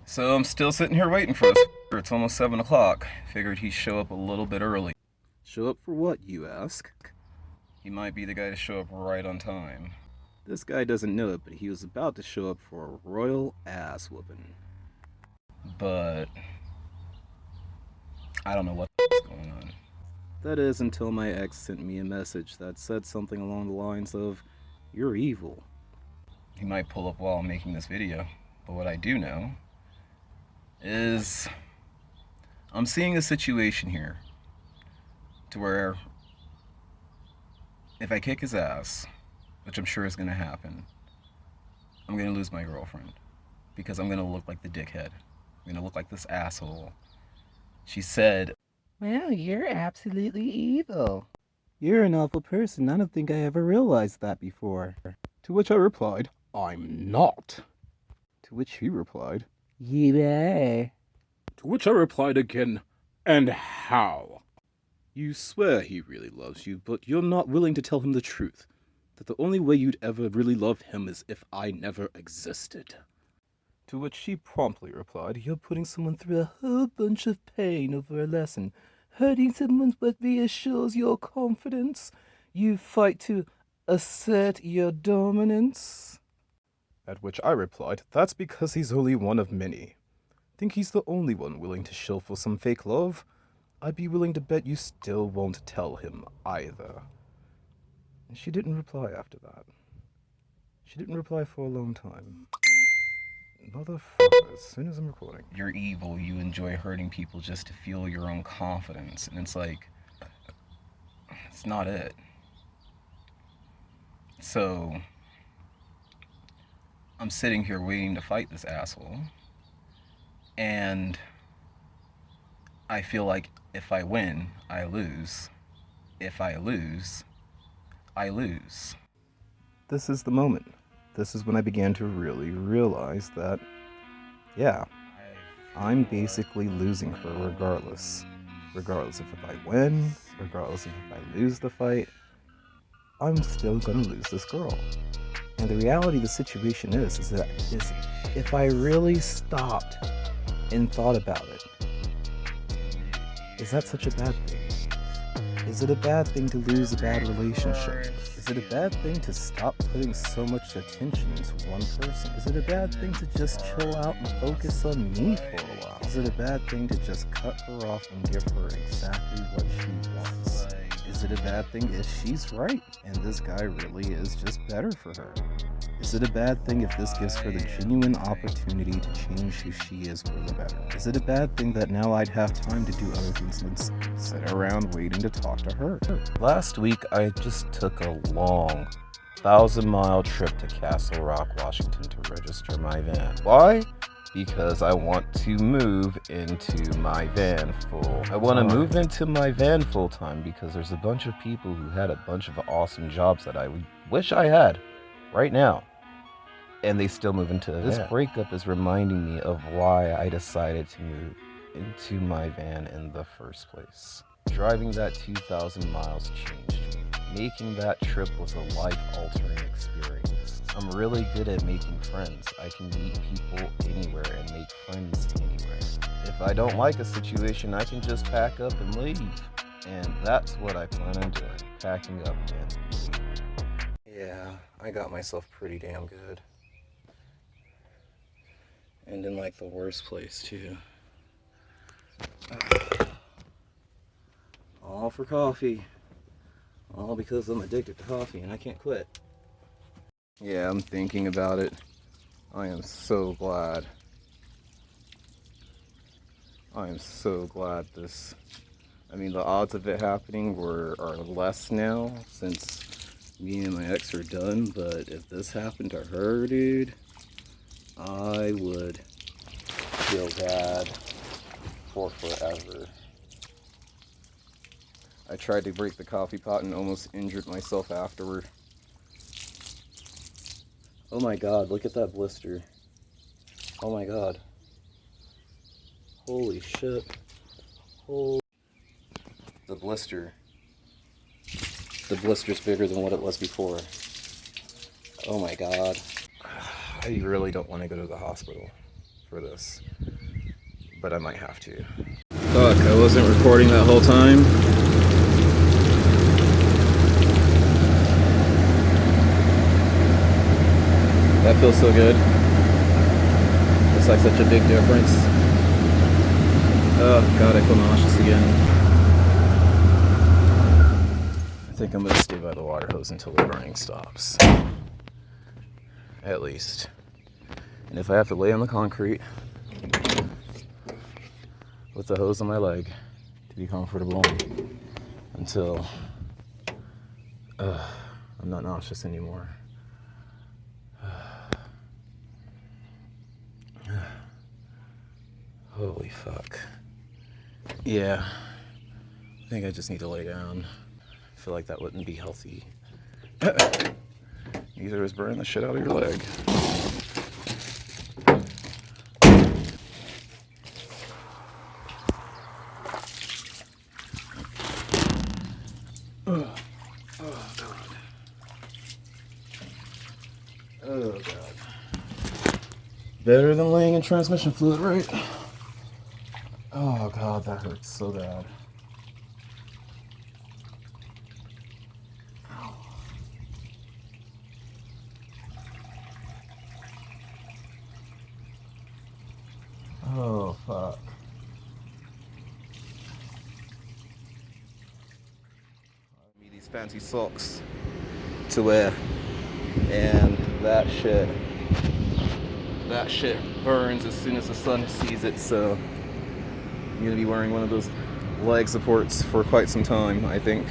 So I'm still sitting here waiting for this. It's almost 7 o'clock. Figured he'd show up a little bit early. Show up for what, you ask? He might be the guy to show up right on time. This guy doesn't know it, but he was about to show up for a royal ass whooping. But I don't know what's going on. That is until my ex sent me a message that said something along the lines of, "You're evil." He might pull up while I'm making this video. But what I do know is I'm seeing a situation here to where if I kick his ass, which I'm sure is going to happen, I'm going to lose my girlfriend because I'm going to look like the dickhead. I'm going to look like this asshole. She said, "Well, you're absolutely evil. You're an awful person. I don't think I ever realized that before." To which I replied, "I'm not." To which he replied, "You are." To which I replied again, "And how?" You swear he really loves you, but you're not willing to tell him the truth. That the only way you'd ever really love him is if I never existed. To which she promptly replied, "You're putting someone through a whole bunch of pain over a lesson. Hurting someone what reassures your confidence. You fight to assert your dominance." At which I replied, "That's because he's only one of many. Think he's the only one willing to shill for some fake love? I'd be willing to bet you still won't tell him either." And she didn't reply after that. She didn't reply for a long time. Motherfucker, as soon as I'm recording. "You're evil. You enjoy hurting people just to feel your own confidence." And it's like, it's not it. So I'm sitting here waiting to fight this asshole. And I feel like if I win, I lose. If I lose, I lose. This is the moment. This is when I began to really realize that, yeah, I'm basically losing her regardless. Regardless if I win, regardless if I lose the fight, I'm still gonna lose this girl. And the reality of the situation is if I really stopped and thought about it, is that such a bad thing? Is it a bad thing to lose a bad relationship? Is it a bad thing to stop putting so much attention into one person? Is it a bad thing to just chill out and focus on me for a while? Is it a bad thing to just cut her off and give her exactly what she wants? Is it a bad thing if she's right and this guy really is just better for her? Is it a bad thing if this gives her the genuine opportunity to change who she is for the better? Is it a bad thing that now I'd have time to do other things than sit around waiting to talk to her? Last week, I just took a long 1,000-mile trip to Castle Rock, Washington to register my van. Why? Because I want to move into my van full. I want to move into my van full time because there's a bunch of people who had a bunch of awesome jobs that I would wish I had right now. And they still move into this. This breakup is reminding me of why I decided to move into my van in the first place. Driving that 2,000 miles changed me. Making that trip was a life-altering experience. I'm really good at making friends. I can meet people anywhere and make friends anywhere. If I don't like a situation, I can just pack up and leave. And that's what I plan on doing. Packing up and leaving. Yeah, I got myself pretty damn good. And in like the worst place too. All for coffee. All because I'm addicted to coffee and I can't quit. Yeah, I'm thinking about it. I am so glad. I am so glad this... I mean, the odds of it happening are less now since me and my ex are done, but if this happened to her, dude, I would feel bad for forever. I tried to break the coffee pot and almost injured myself afterward. Oh my god, look at that blister. Oh my god. Holy shit. Holy... The blister. The blister's bigger than what it was before. Oh my god. I really don't want to go to the hospital. for this, but I might have to. Fuck, I wasn't recording that whole time. That feels so good. It's like such a big difference. Oh god, I feel nauseous again. I think I'm gonna stay by the water hose until the burning stops. At least. And if I have to lay on the concrete with the hose on my leg to be comfortable until I'm not nauseous anymore. Holy fuck. Yeah, I think I just need to lay down. I feel like that wouldn't be healthy. Either is burning the shit out of your leg. Oh god. Oh god. Better than laying in transmission fluid, right? Oh god, that hurts so bad. Ow. Oh fuck. Me these fancy socks to wear, and that shit burns as soon as the sun sees it, so I'm gonna be wearing one of those leg supports for quite some time, I think.